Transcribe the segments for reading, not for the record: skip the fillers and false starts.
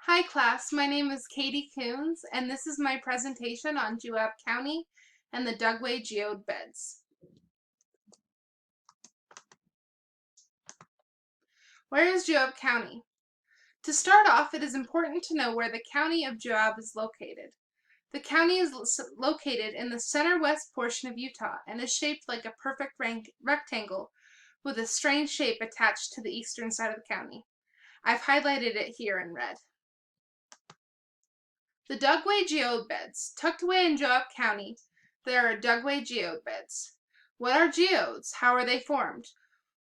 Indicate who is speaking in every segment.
Speaker 1: Hi class, my name is Katie Coons, and this is my presentation on Juab County and the Dugway Geode beds. Where is Juab County? To start off, it is important to know where the county of Juab is located. The county is located in the center-west portion of Utah and is shaped like a perfect rectangle with a strange shape attached to the eastern side of the county. I've highlighted it here in red. The Dugway Geode beds. Tucked away in Juab County, there are Dugway Geode beds. What are geodes? How are they formed?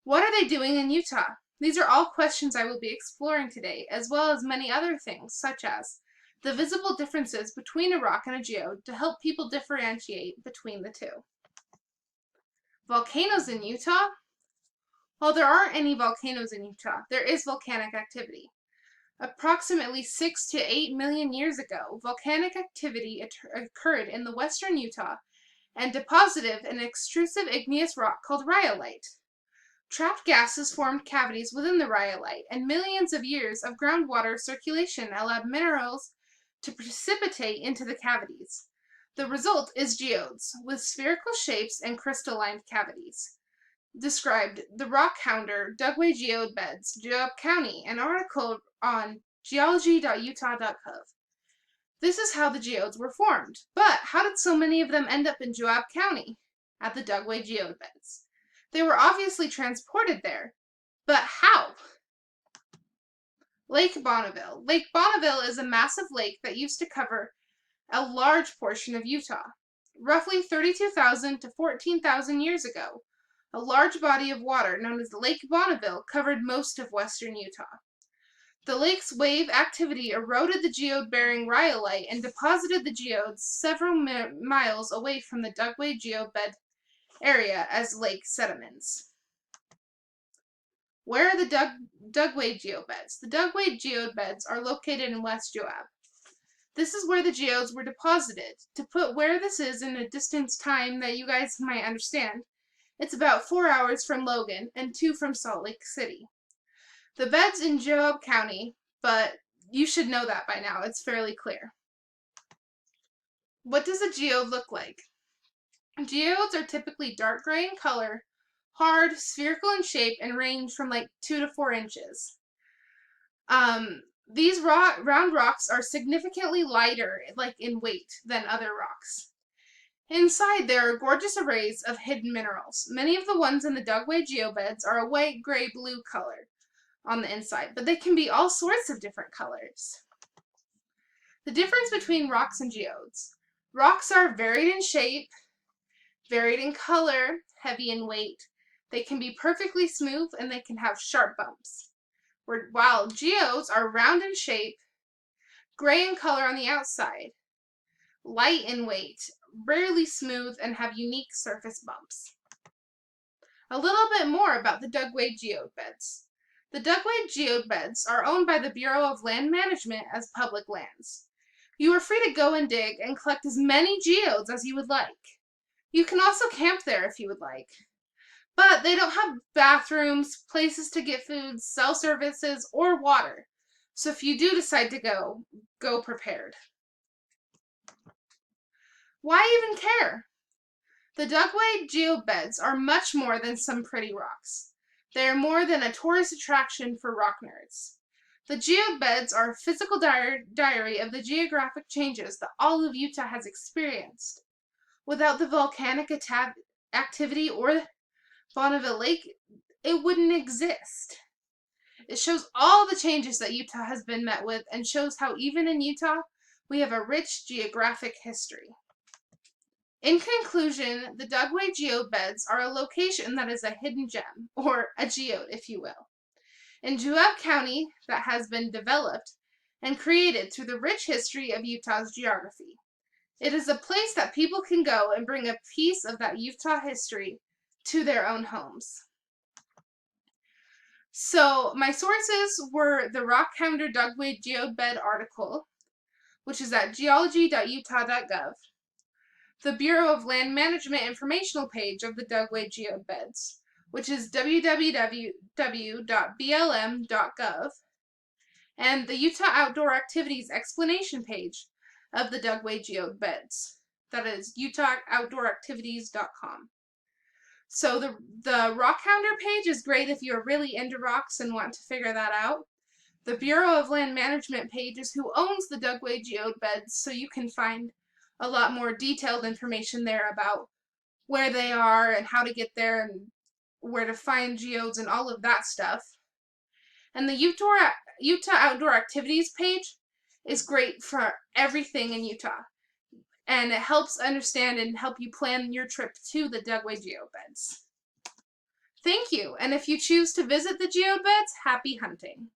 Speaker 1: What are they doing in Utah? These are all questions I will be exploring today, as well as many other things, such as the visible differences between a rock and a geode to help people differentiate between the two. Volcanoes in Utah? While there aren't any volcanoes in Utah, there is volcanic activity. Approximately 6 to 8 million years ago, volcanic activity occurred in the western Utah and deposited an extrusive igneous rock called rhyolite. Trapped gases formed cavities within the rhyolite, and millions of years of groundwater circulation allowed minerals to precipitate into the cavities. The result is geodes, with spherical shapes and crystalline cavities. Described the rock-hounder Dugway Geode beds, Juab County, an article on geology.utah.gov. This is how the geodes were formed. But how did so many of them end up in Juab County at the Dugway Geode beds? They were obviously transported there. But how? Lake Bonneville. Lake Bonneville is a massive lake that used to cover a large portion of Utah. Roughly 32,000 to 14,000 years ago, a large body of water known as Lake Bonneville covered most of western Utah. The lake's wave activity eroded the geode-bearing rhyolite and deposited the geodes several miles away from the Dugway geode bed area as lake sediments. Where are the Dugway geode beds? The Dugway geode beds are located in West Juab. This is where the geodes were deposited. To put where this is in a distance time that you guys might understand, it's about 4 hours from Logan and 2 from Salt Lake City. The bed's in Juab County, but you should know that by now. It's fairly clear. What does a geode look like? Geodes are typically dark gray in color, hard, spherical in shape, and range from like 2 to 4 inches. These round rocks are significantly lighter, like in weight, than other rocks. Inside, there are gorgeous arrays of hidden minerals. Many of the ones in the Dugway geobeds are a white, gray, blue color on the inside, but they can be all sorts of different colors. The difference between rocks and geodes. Rocks are varied in shape, varied in color, heavy in weight. They can be perfectly smooth and they can have sharp bumps. While geodes are round in shape, gray in color on the outside, light in weight, rarely smooth, and have unique surface bumps. A little bit more about the Dugway geode beds. The Dugway geode beds are owned by the Bureau of Land Management as public lands. You are free to go and dig and collect as many geodes as you would like. You can also camp there if you would like. But they don't have bathrooms, places to get food, cell services, or water. So if you do decide to go prepared. Why even care? The Dugway geode beds are much more than some pretty rocks. They are more than a tourist attraction for rock nerds. The geode beds are a physical diary of the geographic changes that all of Utah has experienced. Without the volcanic activity or Bonneville Lake, it wouldn't exist. It shows all the changes that Utah has been met with and shows how even in Utah, we have a rich geographic history. In conclusion, the Dugway geode beds are a location that is a hidden gem, or a geode, if you will, in Juab County that has been developed and created through the rich history of Utah's geography. It is a place that people can go and bring a piece of that Utah history to their own homes. So my sources were the Rock-Hounder Dugway Geode Bed article, which is at geology.utah.gov, the Bureau of Land Management informational page of the Dugway Geode Beds, which is www.blm.gov, and the Utah Outdoor Activities explanation page of the Dugway geode beds. That is utahoutdooractivities.com. So the Rock Houndour page is great if you're really into rocks and want to figure that out. The Bureau of Land Management page is who owns the Dugway geode beds, so you can find a lot more detailed information there about where they are and how to get there and where to find geodes and all of that stuff. And the Utah Outdoor Activities page is great for everything in Utah. And it helps understand and help you plan your trip to the Dugway geode beds. Thank you, and if you choose to visit the geode beds, happy hunting.